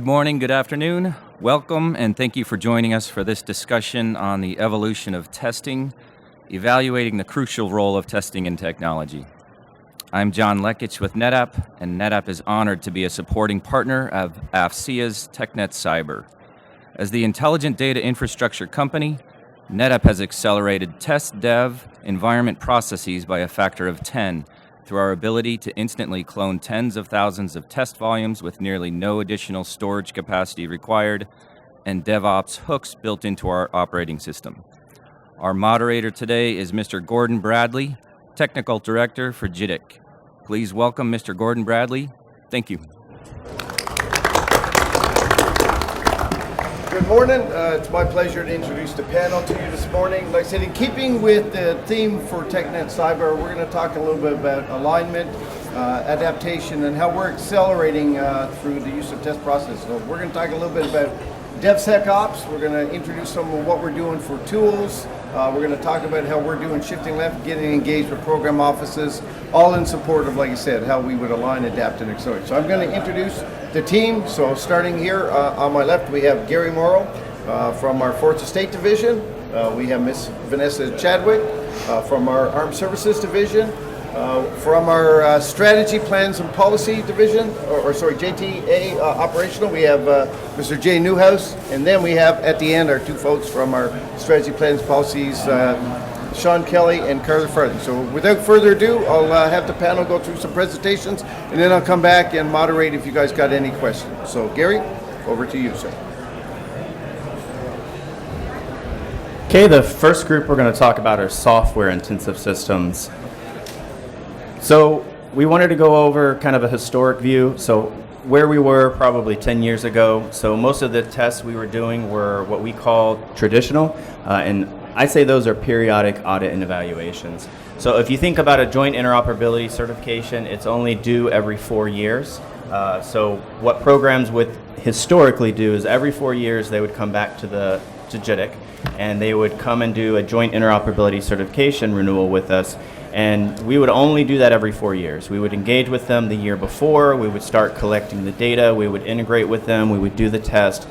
Good morning, good afternoon. Welcome, and thank you for joining us for this discussion on the evolution of testing, evaluating the crucial role of testing in technology. I'm John Lekich with NetApp, and NetApp is honored to be a supporting partner of AFCEA's TechNet Cyber. As the intelligent data infrastructure company, NetApp has accelerated test dev environment processes by a factor of 10 through our ability to instantly clone tens of thousands of test volumes with nearly no additional storage capacity required, and DevOps hooks built into our operating system. Our moderator today is Mr. Gordon Bradley, Technical Director for JITC. Please welcome Mr. Gordon Bradley. Thank you. Good morning. It's my pleasure to introduce the panel to you this morning. Like I said, in keeping with the theme for TechNet Cyber, we're going to talk a little bit about alignment, adaptation, and how we're accelerating through the use of test process. So we're going to talk a little bit about DevSecOps. We're going to introduce some of what we're doing for tools. We're going to talk about how we're doing shifting left, getting engaged with program offices, all in support of, like I said, how we would align, adapt, and accelerate. So I'm going to introduce the team. So starting here on my left, we have Gary Morrow from our Fourth Estate Division. We have Miss Vanessa Chadwick from our Armed Services Division. From our Strategy, Plans, and Policy Division, JTA Operational, we have Mr. Jay Newhouse, and then we have at the end our two folks from our Strategy, Plans, Policies, Sean Kelly and Carla Farthing. So without further ado, I'll have the panel go through some presentations, and then I'll come back and moderate if you guys got any questions. So Gary, over to you, sir. Okay, the first group we're going to talk about are software-intensive systems. So we wanted to go over kind of a historic view, so where we were probably 10 years ago. So most of the tests we were doing were what we call traditional, and I say those are periodic audit and evaluations. So if you think about a joint interoperability certification, it's only due every 4 years. So what programs would historically do is every 4 years they would come back to JITC, and they would come and do a joint interoperability certification renewal with us. And we would only do that every 4 years. We would engage with them the year before, we would start collecting the data, we would integrate with them, we would do the test,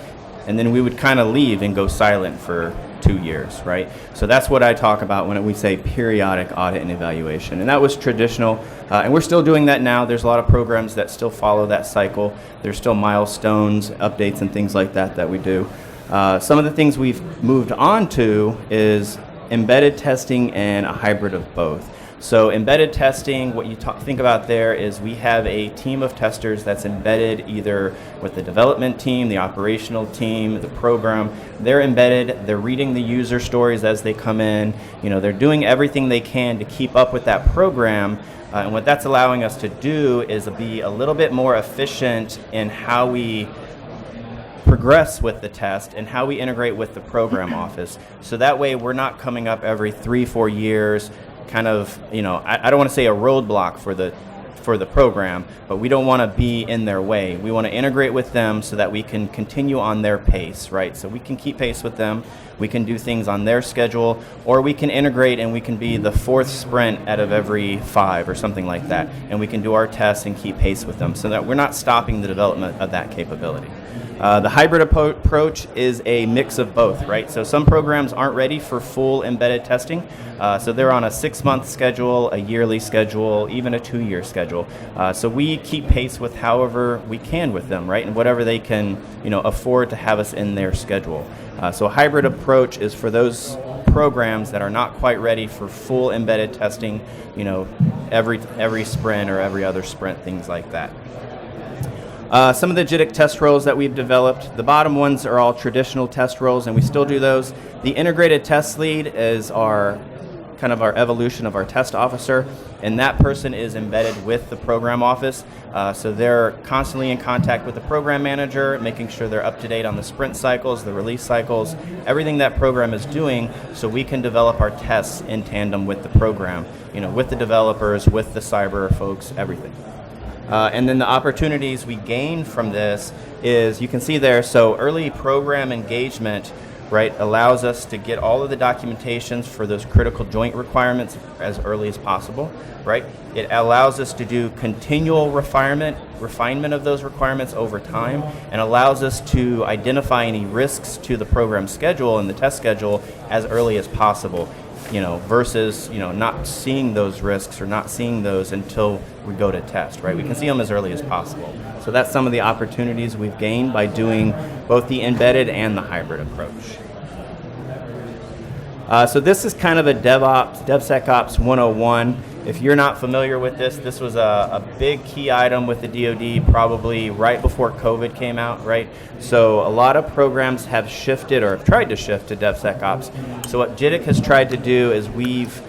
and then we would kind of leave and go silent for 2 years, right? So that's what I talk about when we say periodic audit and evaluation. And that was traditional, and we're still doing that now. There's a lot of programs that still follow that cycle. There's still milestones, updates, and things like that we do. Some of the things we've moved on to is embedded testing and a hybrid of both. So embedded testing, what you think about there is we have a team of testers that's embedded either with the development team, the operational team, the program. They're embedded, they're reading the user stories as they come in. You know, they're doing everything they can to keep up with that program. And what that's allowing us to do is be a little bit more efficient in how we progress with the test and how we integrate with the program office. So that way we're not coming up every 3-4 years, kind of, you know, I don't want to say a roadblock for the program, but we don't want to be in their way. We want to integrate with them so that we can continue on their pace, right? So we can keep pace with them, we can do things on their schedule, or we can integrate and we can be the 4th sprint out of every 5 or something like that, and we can do our tests and keep pace with them so that we're not stopping the development of that capability. The hybrid approach is a mix of both, right? So some programs aren't ready for full embedded testing, so they're on a 6-month schedule, a yearly schedule, even a 2-year schedule. So we keep pace with however we can with them, right? And whatever they can, you know, afford to have us in their schedule. So a hybrid approach is for those programs that are not quite ready for full embedded testing, you know, every sprint or every other sprint, things like that. Some of the JITC test roles that we've developed, the bottom ones are all traditional test roles, and we still do those. The integrated test lead is our evolution of our test officer, and that person is embedded with the program office. So they're constantly in contact with the program manager, making sure they're up to date on the sprint cycles, the release cycles, everything that program is doing, so we can develop our tests in tandem with the program, you know, with the developers, with the cyber folks, everything. And then the opportunities we gain from this is, you can see there, so early program engagement, right, allows us to get all of the documentations for those critical joint requirements as early as possible, right? It allows us to do continual refinement of those requirements over time, and allows us to identify any risks to the program schedule and the test schedule as early as possible, versus, not seeing those risks or not seeing those until we go to test, right? We can see them as early as possible. So that's some of the opportunities we've gained by doing both the embedded and the hybrid approach. So this is kind of a DevSecOps 101. If you're not familiar with this was a big key item with the DoD probably right before COVID came out, right? So a lot of programs have shifted or have tried to shift to DevSecOps. So what JITC has tried to do is we've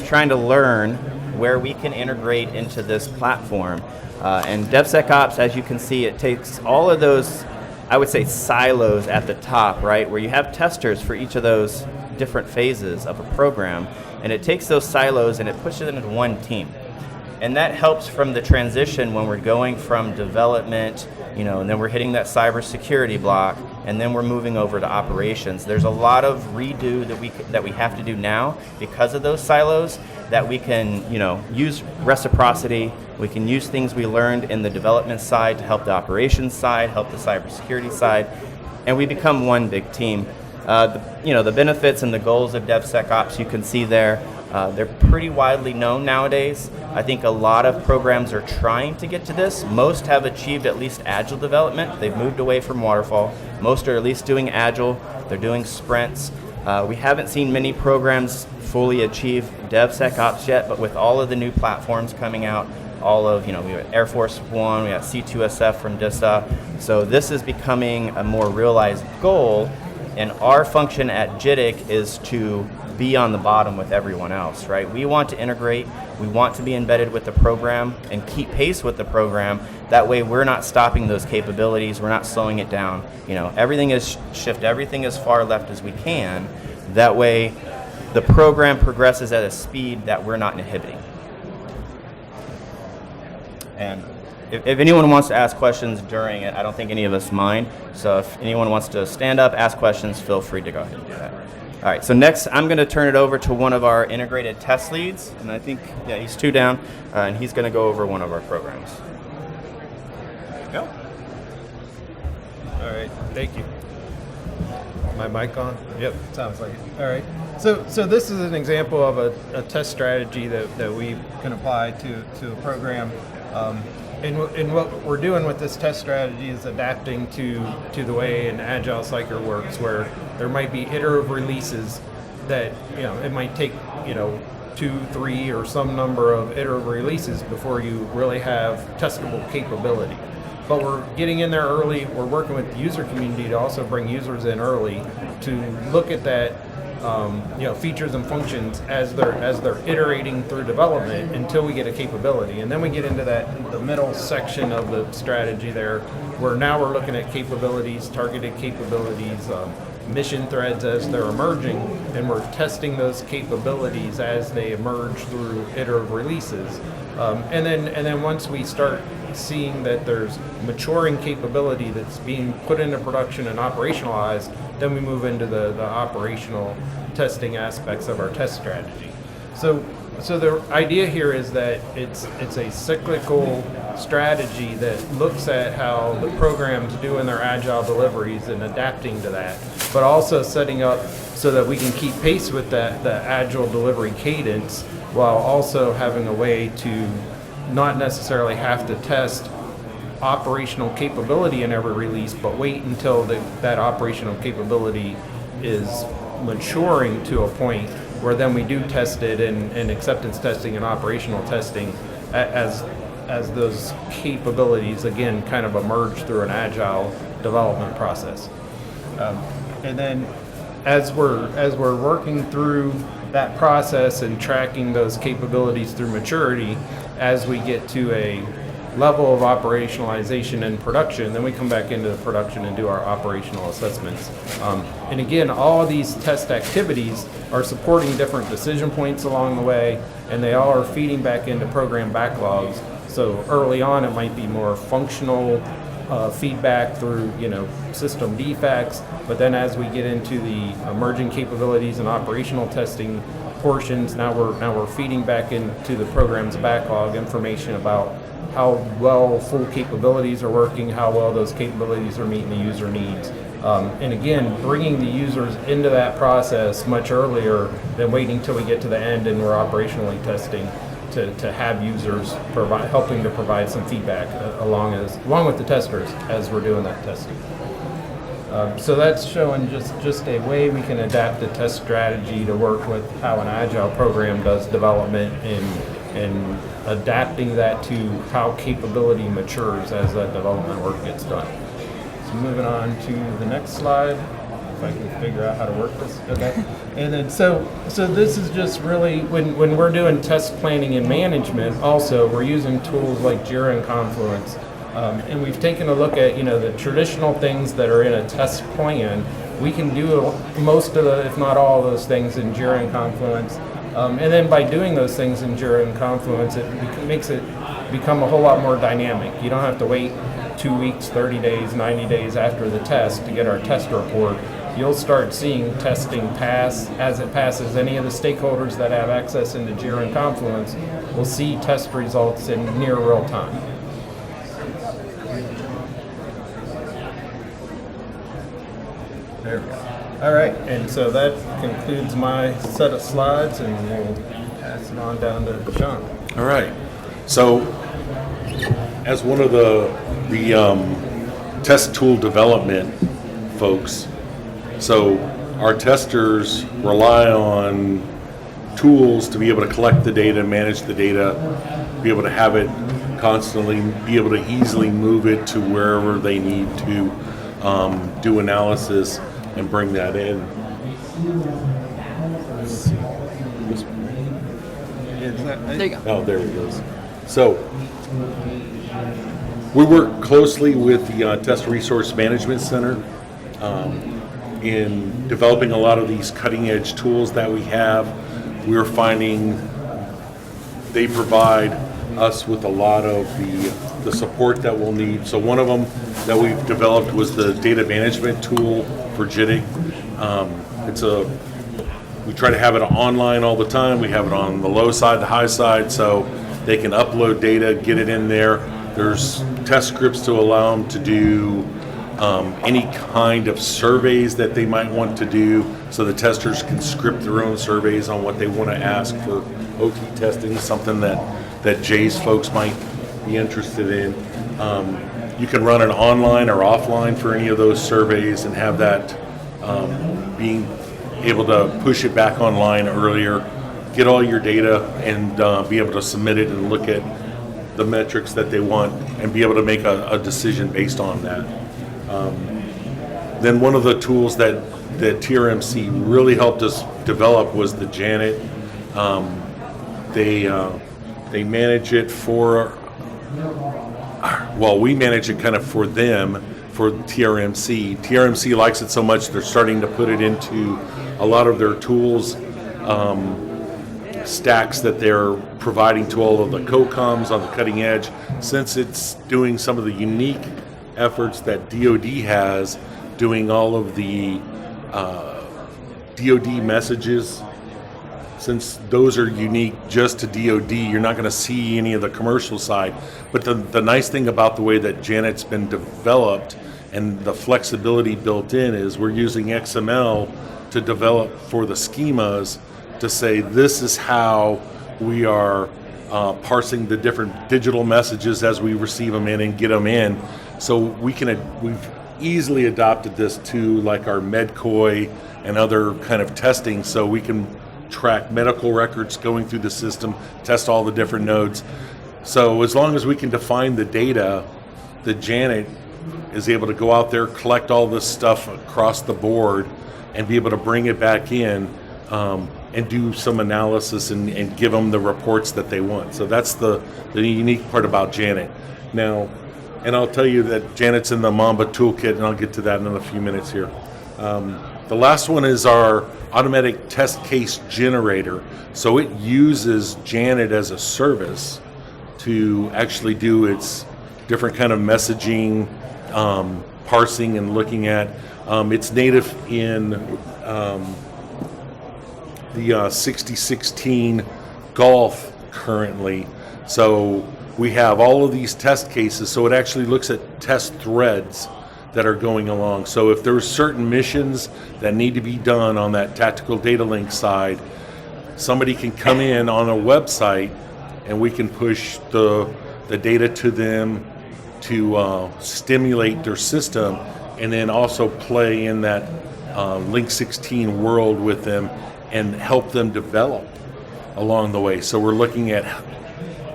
tried to learn where we can integrate into this platform. And DevSecOps, as you can see, it takes all of those, I would say, silos at the top, right? Where you have testers for each of those different phases of a program, and it takes those silos and it pushes it into one team. And that helps from the transition when we're going from development, and then we're hitting that cybersecurity block, and then we're moving over to operations. There's a lot of redo that we have to do now because of those silos, that we can, use reciprocity. We can use things we learned in the development side to help the operations side, help the cybersecurity side, and we become one big team. The benefits and the goals of DevSecOps you can see there. They're pretty widely known nowadays. I think a lot of programs are trying to get to this. Most have achieved at least agile development. They've moved away from waterfall. Most are at least doing agile. They're doing sprints. We haven't seen many programs fully achieve DevSecOps yet, but with all of the new platforms coming out, all of, we got Air Force One, we got C2SF from DISA. So this is becoming a more realized goal. And our function at JITC is to be on the bottom with everyone else, right? We want to integrate, we want to be embedded with the program and keep pace with the program. That way we're not stopping those capabilities, we're not slowing it down. Everything is shift everything as far left as we can. That way the program progresses at a speed that we're not inhibiting. And if anyone wants to ask questions during it, I don't think any of us mind. So if anyone wants to stand up, ask questions, feel free to go ahead and do that. All right, so next I'm going to turn it over to one of our integrated test leads. And I think, he's 2 down, and he's going to go over one of our programs. Go. All right, thank you. My mic on? Yep, sounds like it. All right. So this is an example of a test strategy that we can apply to a program. And what we're doing with this test strategy is adapting to the way an agile cycle works, where there might be iterative releases that, it might take, 2, 3, or some number of iterative releases before you really have testable capability. But we're getting in there early. We're working with the user community to also bring users in early to look at that, features and functions as they're iterating through development until we get a capability. And then we get into the middle section of the strategy there, where now we're looking at capabilities, targeted capabilities, mission threads as they're emerging, and we're testing those capabilities as they emerge through iterative releases. And then once we start seeing that there's maturing capability that's being put into production and operationalized, then we move into the operational testing aspects of our test strategy. So the idea here is that it's a cyclical strategy that looks at how the programs do in their agile deliveries and adapting to that, but also setting up so that we can keep pace with the agile delivery cadence, while also having a way to not necessarily have to test operational capability in every release, but wait until that operational capability is maturing to a point where then we do test it in acceptance testing and operational testing as those capabilities again kind of emerge through an agile development process. And then as we're working through that process and tracking those capabilities through maturity, as we get to a level of operationalization and production, then we come back into the production and do our operational assessments. And again, all of these test activities are supporting different decision points along the way, and they all are feeding back into program backlogs. So early on, it might be more functional feedback through system defects, but then as we get into the emerging capabilities and operational testing portions, now we're feeding back into the program's backlog information about how well full capabilities are working, how well those capabilities are meeting the user needs. And again, bringing the users into that process much earlier than waiting till we get to the end and we're operationally testing to have users helping to provide some feedback along with the testers as we're doing that testing. So that's showing just a way we can adapt the test strategy to work with how an agile program does development and adapting that to how capability matures as that development work gets done. So moving on to the next slide, if I can figure out how to work this. Okay. And then so this is just really when we're doing test planning and management, also we're using tools like Jira and Confluence. And we've taken a look at the traditional things that are in a test plan. We can do most of the, if not all of those things in Jira and Confluence. And then by doing those things in Jira and Confluence, it makes it become a whole lot more dynamic. You don't have to wait 2 weeks, 30 days, 90 days after the test to get our test report. You'll start seeing testing pass as it passes. Any of the stakeholders that have access into Jira and Confluence will see test results in near real time. There we go. All right, and so that concludes my set of slides, and we'll pass it on down to John. All right. So, as one of the test tool development folks, so our testers rely on tools to be able to collect the data, manage the data, be able to have it constantly, be able to easily move it to wherever they need to do analysis and bring that in. Let's see. There you go. Oh, there it goes. So, we work closely with the Test Resource Management Center in developing a lot of these cutting-edge tools that we have. We're finding they provide us with a lot of the support that we'll need. So one of them that we've developed was the data management tool for JITIC. We try to have it online all the time. We have it on the low side, the high side, so they can upload data, get it in there. There's test scripts to allow them to do any kind of surveys that they might want to do, so the testers can script their own surveys on what they want to ask for OT testing, something that Jay's folks might be interested in. You can run it online or offline for any of those surveys and have that being able to push it back online earlier, get all your data and be able to submit it and look at the metrics that they want and be able to make a decision based on that. Then one of the tools that TRMC really helped us develop was the Janet. They manage it we manage it kind of for them, for TRMC. TRMC likes it so much they're starting to put it into a lot of their tools stacks that they're providing to all of the COCOMs on the cutting edge, since it's doing some of the unique efforts that DoD has, doing all of the DoD messages. Since those are unique just to DoD, you're not going to see any of the commercial side. But the nice thing about the way that Janet's been developed and the flexibility built in is we're using XML to develop for the schemas to say this is how we are parsing the different digital messages as we receive them in and get them in. So we've easily adopted this to like our MedCoy and other kind of testing, so we can track medical records going through the system, test all the different nodes. So as long as we can define the data, the Janet is able to go out there, collect all this stuff across the board, and be able to bring it back in and do some analysis and give them the reports that they want. So that's the unique part about Janet. Now, and I'll tell you that Janet's in the Mamba toolkit, and I'll get to that in a few minutes here. The last one is our automatic test case generator. So it uses Janet as a service to actually do its different kind of messaging parsing and looking at. It's native in the 6016 Golf currently. So we have all of these test cases, so it actually looks at test threads that are going along. So if there's certain missions that need to be done on that tactical data link side, somebody can come in on a website and we can push the data to them to stimulate their system, and then also play in that Link 16 world with them and help them develop along the way. So we're looking at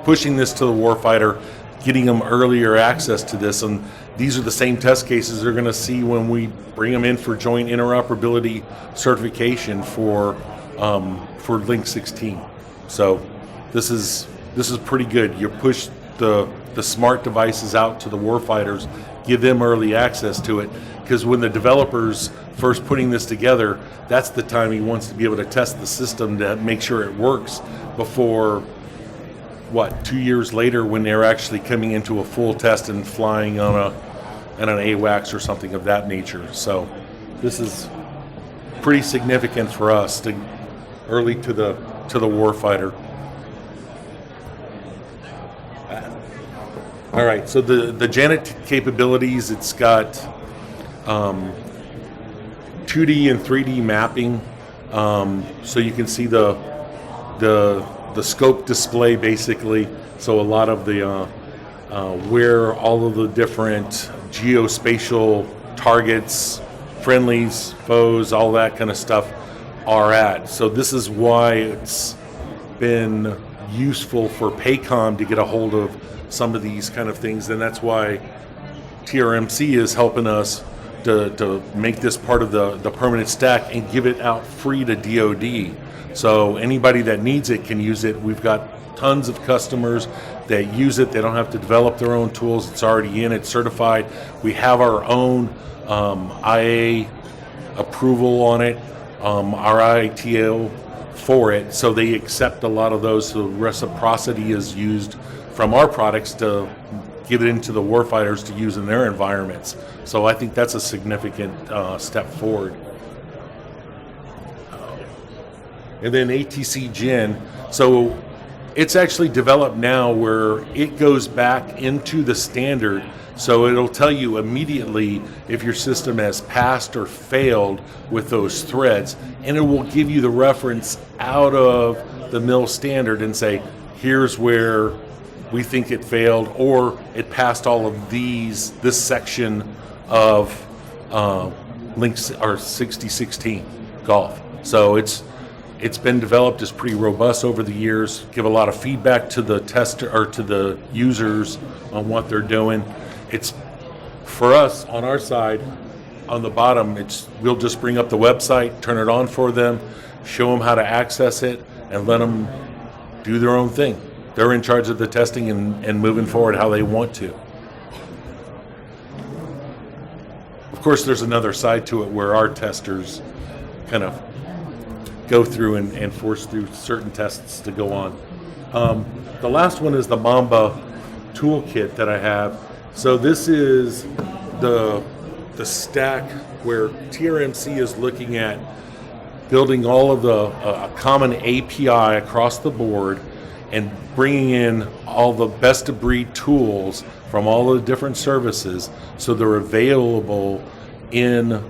pushing this to the warfighter, getting them earlier access to this, and these are the same test cases they're going to see when we bring them in for joint interoperability certification for Link 16. So this is pretty good. You push the smart devices out to the warfighters, give them early access to it, because when the developer's first putting this together, that's the time he wants to be able to test the system to make sure it works before 2 years later when they're actually coming into a full test and flying on an AWACS or something of that nature. So this is pretty significant for us to early to the warfighter. All right, so the Janet capabilities, it's got 2D and 3D mapping, so you can see the scope display basically. So a lot of the where all of the different geospatial targets, friendlies, foes, all that kind of stuff are at. So this is why it's been useful for PACOM to get a hold of some of these kind of things, and that's why TRMC is helping us to make this part of the permanent stack and give it out free to DoD. So anybody that needs it can use it. We've got tons of customers that use it. They don't have to develop their own tools. It's already in, it's certified. We have our own IA approval on it, our ITO for it, so they accept a lot of those. So reciprocity is used from our products to give it into the warfighters to use in their environments. So I think that's a significant step forward. And then ATC Gen, so it's actually developed now where it goes back into the standard, so it'll tell you immediately if your system has passed or failed with those threads, and it will give you the reference out of the MIL standard and say, here's where we think it failed, or it passed all of this section of links or 6016 Golf. So it's been developed as pretty robust over the years. Give a lot of feedback to the tester or to the users on what they're doing. It's for us on our side on the bottom. We'll just bring up the website, turn it on for them, show them how to access it, and let them do their own thing. They're in charge of the testing and moving forward how they want to. Of course, there's another side to it where our testers kind of go through and force through certain tests to go on. The last one is the Mamba toolkit that I have. So this is the stack where TRMC is looking at building all of a common API across the board and bringing in all the best of breed tools from all the different services so they're available to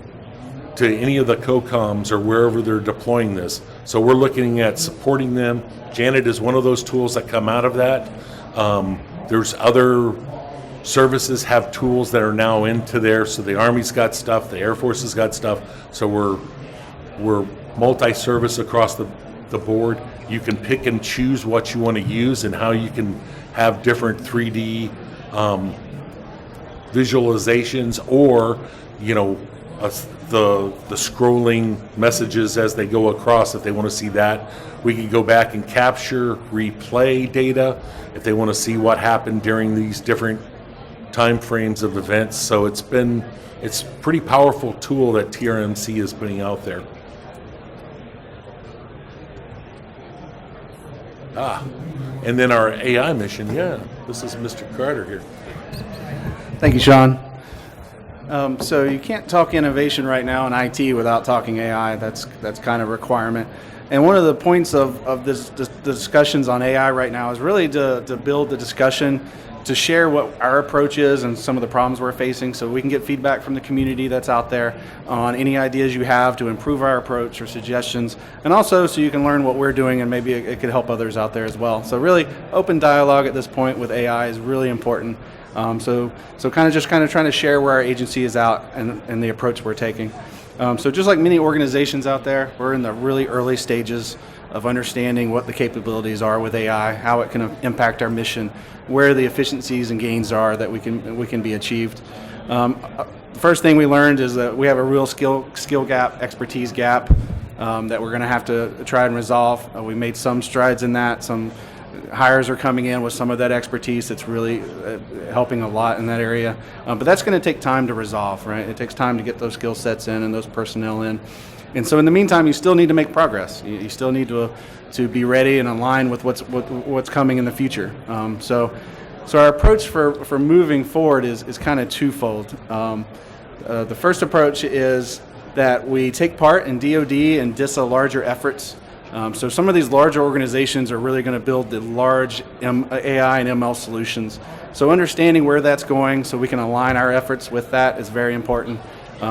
any of the COCOMs or wherever they're deploying this. So we're looking at supporting them. Janet is one of those tools that come out of that. There's other services have tools that are now into there. So the Army's got stuff, the Air Force has got stuff. So we're multi-service across the board. You can pick and choose what you want to use and how you can have different 3D visualizations, or the scrolling messages as they go across. If they want to see that, we can go back and capture, replay data if they want to see what happened during these different time frames of events. So it's a pretty powerful tool that TRMC is putting out there. And then our AI mission, this is Mr. Carter here. Thank you, Sean. So you can't talk innovation right now in IT without talking AI. That's kind of a requirement. And one of the points of the discussions on AI right now is really to build the discussion, to share what our approach is and some of the problems we're facing, so we can get feedback from the community that's out there on any ideas you have to improve our approach or suggestions, and also so you can learn what we're doing and maybe it could help others out there as well. So really, open dialogue at this point with AI is really important. So kind of trying to share where our agency is out and the approach we're taking. So just like many organizations out there, we're in the really early stages of understanding what the capabilities are with AI, how it can impact our mission, where the efficiencies and gains are that we can be achieved. The first thing we learned is that we have a real skill gap, expertise gap that we're going to have to try and resolve. We made some strides in that. Some hires are coming in with some of that expertise that's really helping a lot in that area. But that's going to take time to resolve, right? It takes time to get those skill sets in and those personnel in. And so in the meantime, you still need to make progress. You still need to be ready and align with what's coming in the future. So our approach for moving forward is kind of twofold. The first approach is that we take part in DoD and DISA larger efforts. So some of these larger organizations are really going to build the large AI and ML solutions. So understanding where that's going so we can align our efforts with that is very important.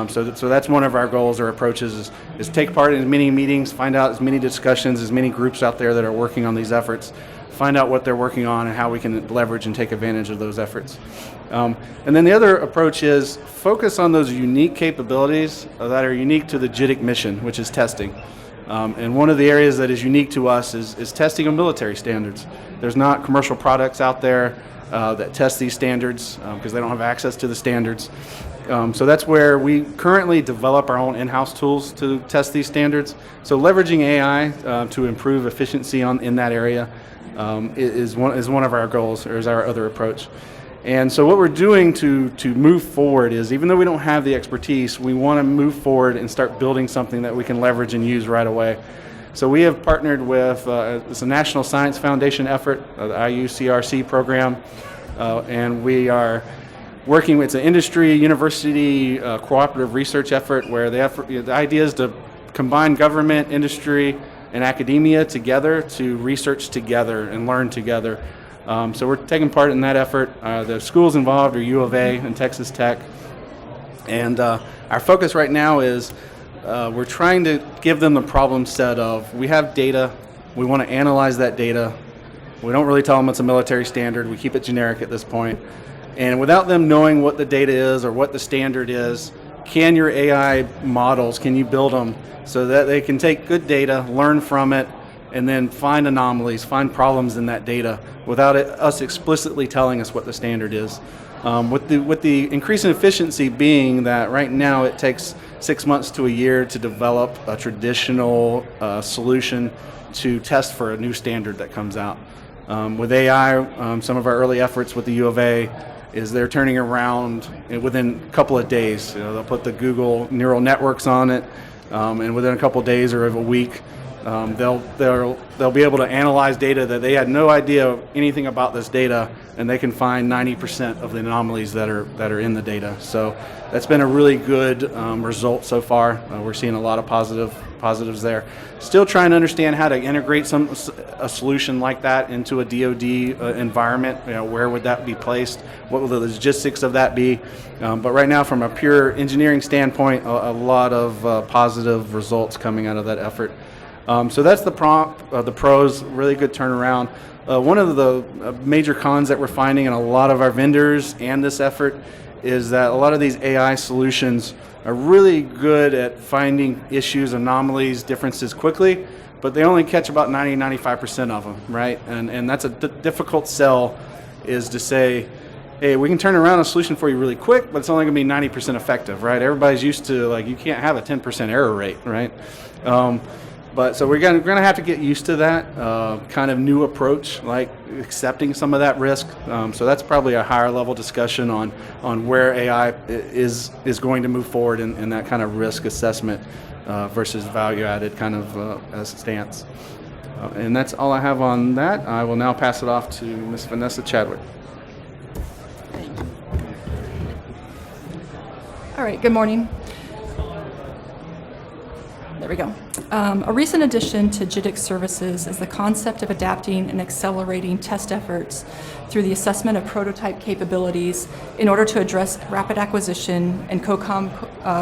So that's one of our goals or approaches is take part in as many meetings, find out as many discussions, as many groups out there that are working on these efforts, find out what they're working on and how we can leverage and take advantage of those efforts. And then the other approach is focus on those unique capabilities that are unique to the JITC mission, which is testing. And one of the areas that is unique to us is testing of military standards. There's not commercial products out there that test these standards because they don't have access to the standards. So that's where we currently develop our own in-house tools to test these standards. So leveraging AI to improve efficiency in that area is one of our goals, or is our other approach. And so what we're doing to move forward is, even though we don't have the expertise, we want to move forward and start building something that we can leverage and use right away. So we have partnered with it's a National Science Foundation effort, the IUCRC program, and we are working with, it's an industry, university, cooperative research effort where the idea is to combine government, industry, and academia together to research together and learn together. So we're taking part in that effort. The schools involved are U of A and Texas Tech. And our focus right now is we're trying to give them the problem set of, we have data, we want to analyze that data. We don't really tell them it's a military standard, we keep it generic at this point. And without them knowing what the data is or what the standard is, can your AI models, can you build them so that they can take good data, learn from it, and then find anomalies, find problems in that data without us explicitly telling us what the standard is. With the increase in efficiency being that right now it takes 6 months to a year to develop a traditional solution to test for a new standard that comes out. With AI, some of our early efforts with the U of A is they're turning around within a couple of days. They'll put the Google neural networks on it, and within a couple of days or of a week, they'll be able to analyze data that they had no idea anything about this data, and they can find 90% of the anomalies that are in the data. So that's been a really good result so far. We're seeing a lot of positives there. Still trying to understand how to integrate a solution like that into a DoD environment. Where would that be placed? What will the logistics of that be? But right now, from a pure engineering standpoint, a lot of positive results coming out of that effort. So that's the pros, really good turnaround. One of the major cons that we're finding in a lot of our vendors and this effort is that a lot of these AI solutions are really good at finding issues, anomalies, differences quickly, but they only catch about 90-95% of them, right? And that's a difficult sell, is to say, hey, we can turn around a solution for you really quick, but it's only going to be 90% effective, right? Everybody's used to, like, you can't have a 10% error rate, right? But so we're going to have to get used to that kind of new approach, like accepting some of that risk. So that's probably a higher level discussion on where AI is going to move forward in that kind of risk assessment versus value added kind of stance. And that's all I have on that. I will now pass it off to Ms. Vanessa Chadwick. All right, good morning. There we go. A recent addition to JITC services is the concept of adapting and accelerating test efforts through the assessment of prototype capabilities in order to address rapid acquisition and COCOM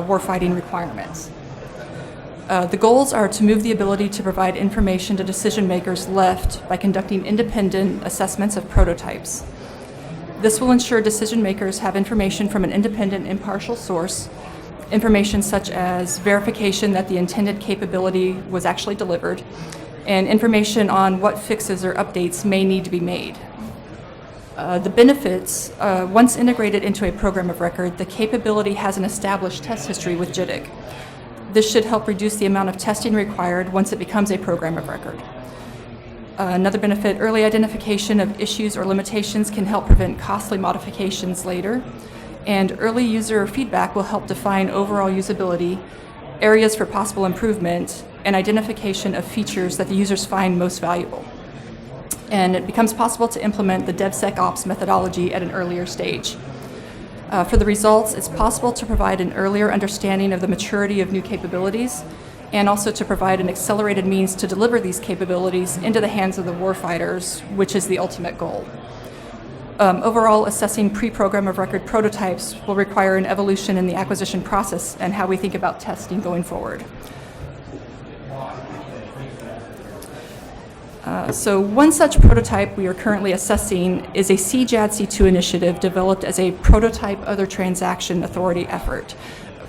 warfighting requirements. The goals are to move the ability to provide information to decision makers left by conducting independent assessments of prototypes. This will ensure decision makers have information from an independent, impartial source, information such as verification that the intended capability was actually delivered, and information on what fixes or updates may need to be made. The benefits, once integrated into a program of record, the capability has an established test history with JITC. This should help reduce the amount of testing required once it becomes a program of record. Another benefit, early identification of issues or limitations can help prevent costly modifications later. And early user feedback will help define overall usability, areas for possible improvement, and identification of features that the users find most valuable. And it becomes possible to implement the DevSecOps methodology at an earlier stage. For the results, it's possible to provide an earlier understanding of the maturity of new capabilities, and also to provide an accelerated means to deliver these capabilities into the hands of the warfighters, which is the ultimate goal. Overall, assessing pre-program of record prototypes will require an evolution in the acquisition process and how we think about testing going forward. So one such prototype we are currently assessing is a CJADC2 initiative developed as a prototype other transaction authority effort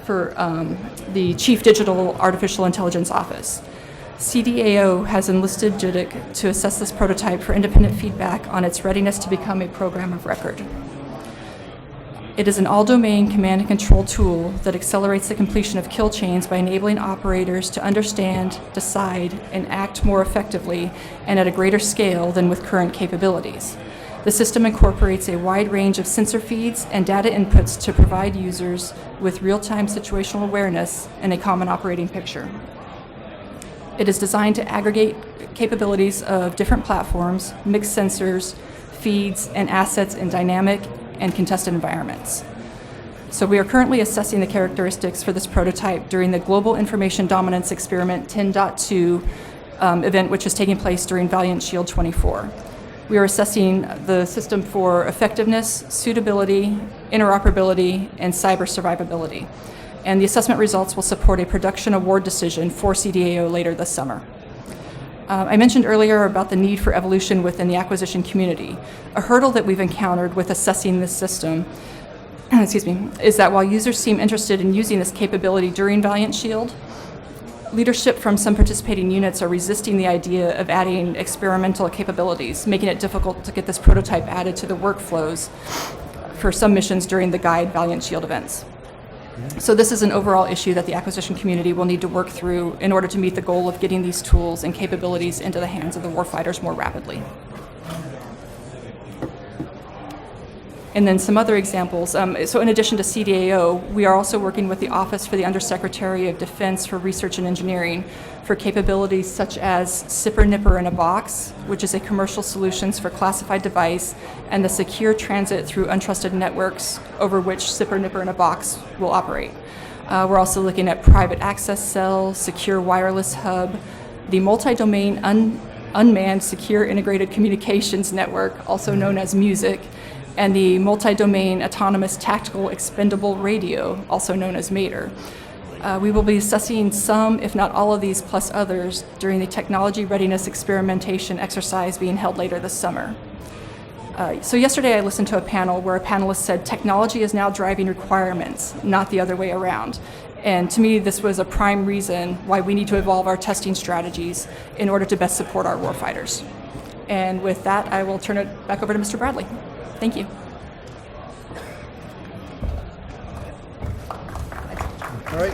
for the Chief Digital Artificial Intelligence Office. CDAO has enlisted JITC to assess this prototype for independent feedback on its readiness to become a program of record. It is an all-domain command and control tool that accelerates the completion of kill chains by enabling operators to understand, decide, and act more effectively and at a greater scale than with current capabilities. The system incorporates a wide range of sensor feeds and data inputs to provide users with real-time situational awareness and a common operating picture. It is designed to aggregate capabilities of different platforms, mixed sensors, feeds, and assets in dynamic and contested environments. So we are currently assessing the characteristics for this prototype during the Global Information Dominance Experiment 10.2 event, which is taking place during Valiant Shield 24. We are assessing the system for effectiveness, suitability, interoperability, and cyber survivability. And the assessment results will support a production award decision for CDAO later this summer. I mentioned earlier about the need for evolution within the acquisition community. A hurdle that we've encountered with assessing this system is that while users seem interested in using this capability during Valiant Shield, leadership from some participating units are resisting the idea of adding experimental capabilities, making it difficult to get this prototype added to the workflows for some missions during the Guide Valiant Shield events. So this is an overall issue that the acquisition community will need to work through in order to meet the goal of getting these tools and capabilities into the hands of the warfighters more rapidly. And then some other examples. So in addition to CDAO, we are also working with the Office for the Undersecretary of Defense for Research and Engineering for capabilities such as SIPR Nipper in a Box, which is a commercial solutions for classified device, and the secure transit through untrusted networks over which SIPR Nipper in a Box will operate. We're also looking at private access cell, secure wireless hub, the multi-domain unmanned secure integrated communications network, also known as MUSIC, and the multi-domain autonomous tactical expendable radio, also known as MATER. We will be assessing some, if not all of these, plus others during the technology readiness experimentation exercise being held later this summer. So yesterday I listened to a panel where a panelist said technology is now driving requirements, not the other way around. And to me, this was a prime reason why we need to evolve our testing strategies in order to best support our warfighters. And with that, I will turn it back over to Mr. Bradley. Thank you. All right,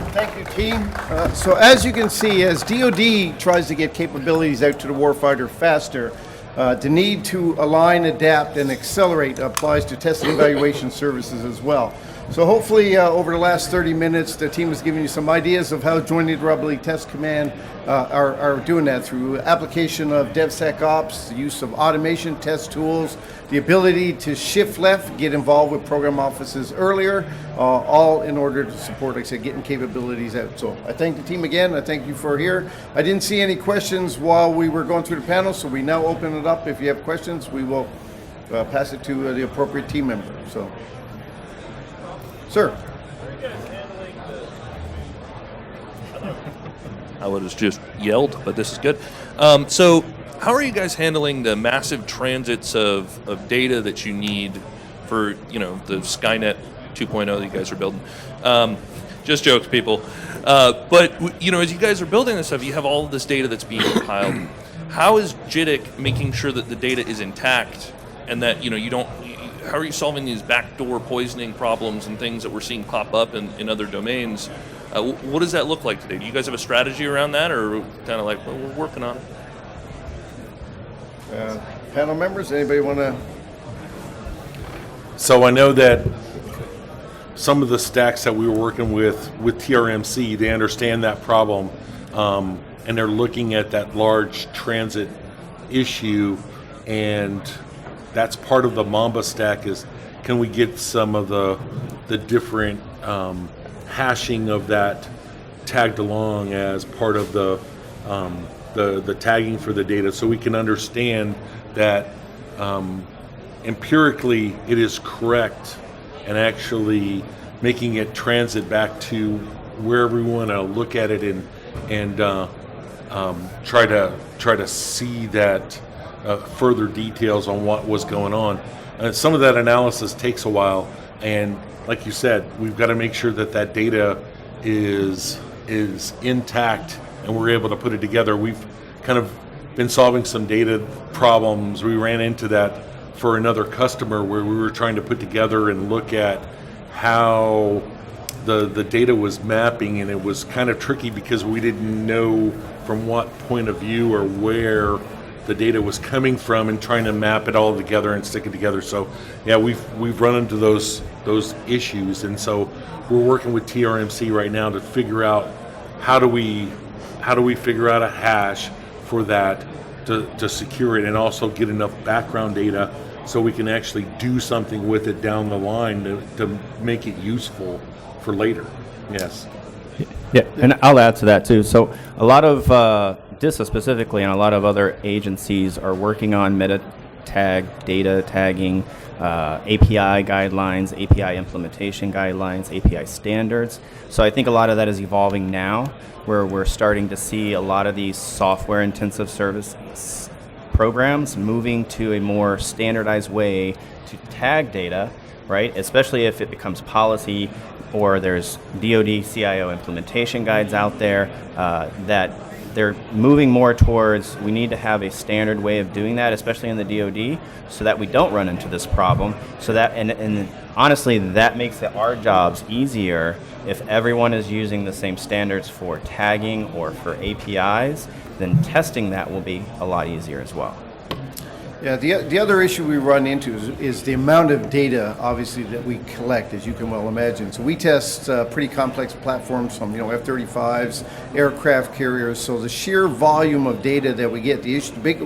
thank you, team. So as you can see, as DoD tries to get capabilities out to the warfighter faster, the need to align, adapt, and accelerate applies to test and evaluation services as well. So hopefully over the last 30 minutes, the team has given you some ideas of how Joint Interoperability Test Command are doing that through application of DevSecOps, the use of automation test tools, the ability to shift left, get involved with program offices earlier, all in order to support, like I said, getting capabilities out. So I thank the team again. I thank you for here. I didn't see any questions while we were going through the panel, so we now open it up. If you have questions, we will pass it to the appropriate team member. So, sir. I would have just yelled, but this is good. So how are you guys handling the massive transits of data that you need for, the Skynet 2.0 that you guys are building? Just jokes, people. But as you guys are building this stuff, you have all of this data that's being compiled. How is JITC making sure that the data is intact and that, you don't... How are you solving these backdoor poisoning problems and things that we're seeing pop up in other domains? What does that look like today? Do you guys have a strategy around that, or kind of like, well, we're working on it? Panel members, anybody want to? So I know that some of the stacks that we were working with TRMC, they understand that problem, and they're looking at that large transit issue, and that's part of the Mamba stack is, can we get some of the different hashing of that tagged along as part of the tagging for the data, so we can understand that empirically it is correct, and actually making it transit back to wherever we want to look at it and try to see that further details on what was going on. Some of that analysis takes a while, and like you said, we've got to make sure that data is intact and we're able to put it together. We've kind of been solving some data problems. We ran into that for another customer where we were trying to put together and look at how the data was mapping, and it was kind of tricky because we didn't know from what point of view or where the data was coming from, and trying to map it all together and stick it together. So yeah, we've run into those issues, and so we're working with TRMC right now to figure out how do we figure out a hash for that to secure it, and also get enough background data so we can actually do something with it down the line to make it useful for later. Yes. Yeah, and I'll add to that too. So a lot of DISA specifically and a lot of other agencies are working on meta tag, data tagging, API guidelines, API implementation guidelines, API standards. So I think a lot of that is evolving now, where we're starting to see a lot of these software intensive service programs moving to a more standardized way to tag data, right? Especially if it becomes policy, or there's DoD CIO implementation guides out there that they're moving more towards, we need to have a standard way of doing that, especially in the DoD, so that we don't run into this problem. So that, and honestly, that makes our jobs easier if everyone is using the same standards for tagging or for APIs, then testing that will be a lot easier as well. Yeah, the other issue we run into is the amount of data, obviously, that we collect, as you can well imagine. So we test pretty complex platforms from, F-35s, aircraft carriers. So the sheer volume of data that we get,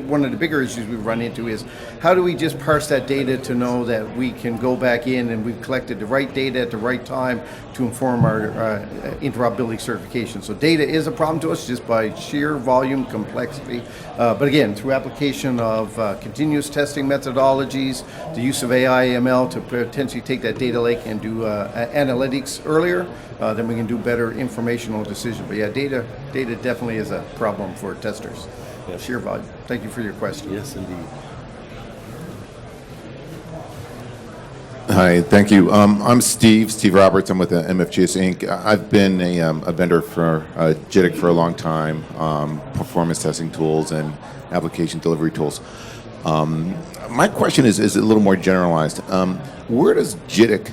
one of the bigger issues we run into is how do we just parse that data to know that we can go back in and we've collected the right data at the right time to inform our interoperability certification. So data is a problem to us just by sheer volume complexity. But again, through application of continuous testing methodologies, the use of AI, ML to potentially take that data lake and do analytics earlier, then we can do better informational decision. But yeah, data definitely is a problem for testers. Yes. Sheer volume. Thank you for your question. Yes, indeed. Hi, thank you. I'm Steve Roberts. I'm with MFGS Inc. I've been a vendor for JITC for a long time, performance testing tools and application delivery tools. My question is a little more generalized. Where does JITC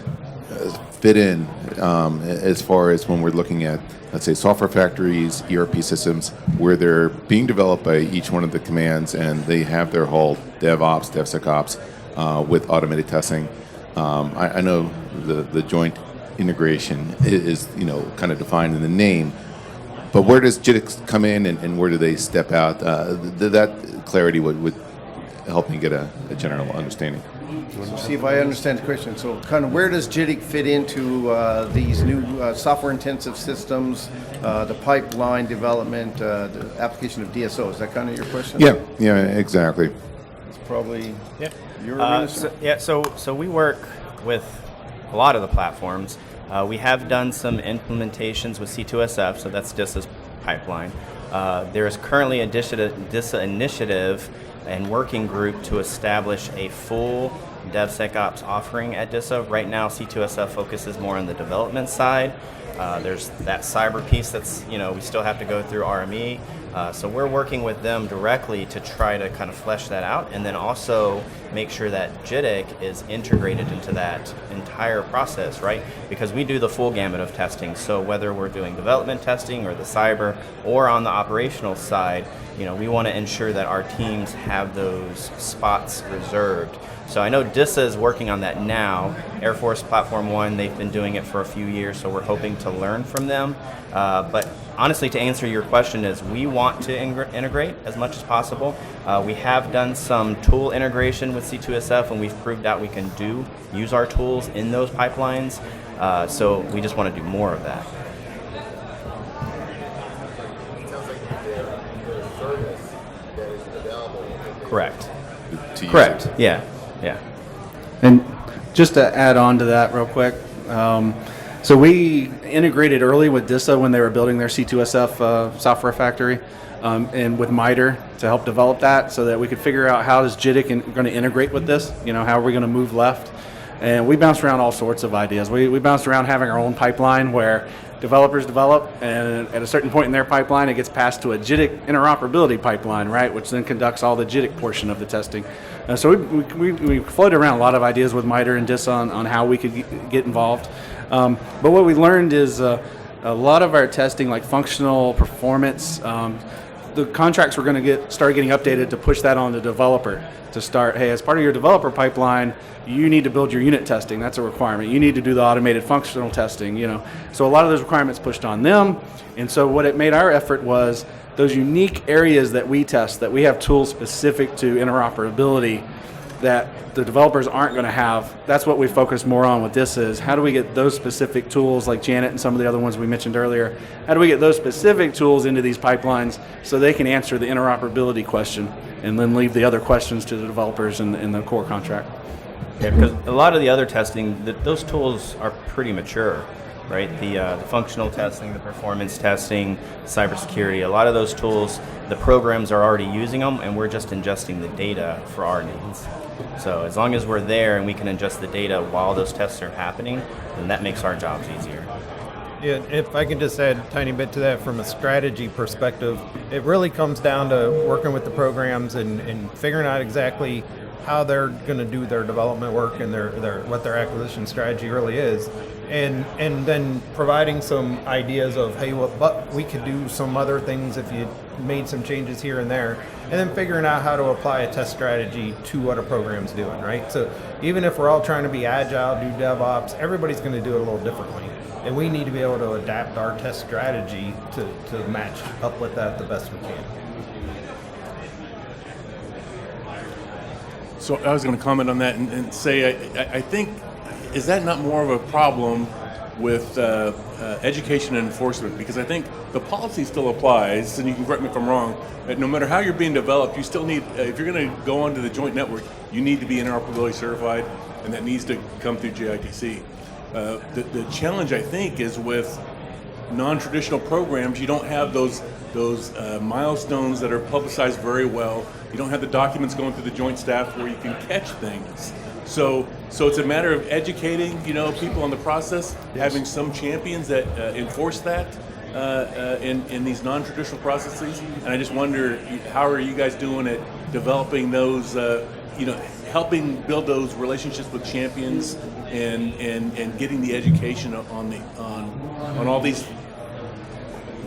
fit in as far as when we're looking at, let's say, software factories, ERP systems, where they're being developed by each one of the commands and they have their whole DevOps, DevSecOps with automated testing? I know the joint integration is kind of defined in the name. But where does JITC come in, and where do they step out? That clarity would help me get a general understanding. See if I understand the question. So kind of where does JITC fit into these new software-intensive systems, the pipeline development, the application of DSO? Is that kind of your question? Yeah, exactly. It's probably your arena, sir? So we work with a lot of the platforms. We have done some implementations with C2SF, so that's DISA's pipeline. There is currently a DISA initiative and working group to establish a full DevSecOps offering at DISA. Right now, C2SF focuses more on the development side. There's that cyber piece that's, we still have to go through RME. So we're working with them directly to try to kind of flesh that out, and then also make sure that JITC is integrated into that entire process, right? Because we do the full gamut of testing. So whether we're doing development testing or the cyber or on the operational side, we want to ensure that our teams have those spots reserved. So I know DISA is working on that now. Air Force Platform 1, they've been doing it for a few years, so we're hoping to learn from them. But honestly, to answer your question is we want to integrate as much as possible. We have done some tool integration with C2SF, and we've proved out we can use our tools in those pipelines. So we just want to do more of that. Correct. Correct. Yeah. And just to add on to that real quick, so we integrated early with DISA when they were building their C2SF software factory, and with MITRE to help develop that, so that we could figure out how is JITC going to integrate with this. How are we going to move left? And we bounced around all sorts of ideas. We bounced around having our own pipeline where developers develop, and at a certain point in their pipeline, it gets passed to a JITC interoperability pipeline, right, which then conducts all the JITC portion of the testing. So we floated around a lot of ideas with MITRE and DISA on how we could get involved. But what we learned is a lot of our testing, like functional performance, the contracts were going to start getting updated to push that on the developer to start, hey, as part of your developer pipeline, you need to build your unit testing. That's a requirement. You need to do the automated functional testing, So a lot of those requirements pushed on them. And so what it made our effort was those unique areas that we test, that we have tools specific to interoperability that the developers aren't going to have. That's what we focus more on with this is how do we get those specific tools like Janet and some of the other ones we mentioned earlier, how do we get those specific tools into these pipelines so they can answer the interoperability question and then leave the other questions to the developers in the core contract. Yeah, because a lot of the other testing, those tools are pretty mature, right? The functional testing, the performance testing, cybersecurity, a lot of those tools, the programs are already using them, and we're just ingesting the data for our needs. So as long as we're there and we can ingest the data while those tests are happening, then that makes our jobs easier. Yeah, if I can just add a tiny bit to that from a strategy perspective, it really comes down to working with the programs and figuring out exactly how they're going to do their development work and what their acquisition strategy really is, and then providing some ideas of, hey, but we could do some other things if you made some changes here and there, and then figuring out how to apply a test strategy to what a program's doing, right? So even if we're all trying to be agile, do DevOps, everybody's going to do it a little differently, and we need to be able to adapt our test strategy to match up with that the best we can. So I was going to comment on that and say, I think, is that not more of a problem with education and enforcement? Because I think the policy still applies, and you can correct me if I'm wrong, that no matter how you're being developed, you still need, if you're going to go onto the joint network, you need to be interoperability certified, and that needs to come through JITC. The challenge, I think, is with non-traditional programs, you don't have those milestones that are publicized very well. You don't have the documents going through the joint staff where you can catch things. So it's a matter of educating, people on the process, having some champions that enforce that in these non-traditional processes. And I just wonder, how are you guys doing at developing those, helping build those relationships with champions and getting the education on all these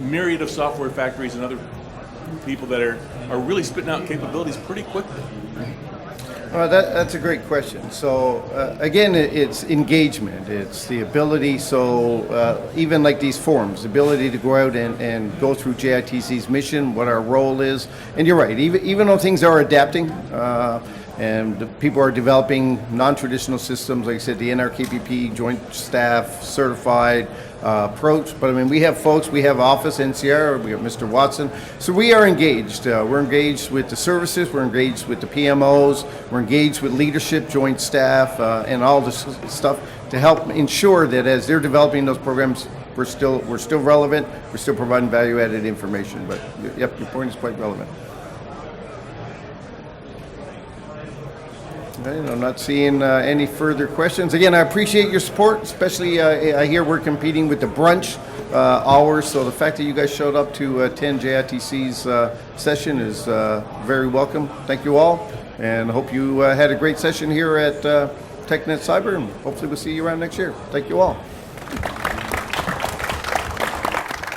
myriad of software factories and other people that are really spitting out capabilities pretty quickly. That's a great question. So again, it's engagement. It's the ability. So even like these forums, the ability to go out and go through JITC's mission, what our role is. And you're right. Even though things are adapting, and the people are developing non-traditional systems, like I said, the NRKPP, Joint Staff, Certified approach. But I mean, we have folks, we have Office, NCR, we have Mr. Watson. So we are engaged. We're engaged with the services, we're engaged with the PMOs, we're engaged with leadership, Joint Staff, and all this stuff to help ensure that as they're developing those programs, we're still relevant, we're still providing value-added information. But yep, your point is quite relevant. Okay, I'm not seeing any further questions. Again, I appreciate your support, especially I hear we're competing with the brunch hours, so the fact that you guys showed up to attend JITC's session is very welcome. Thank you all, and hope you had a great session here at TechNet Cyber, and hopefully we'll see you around next year. Thank you all.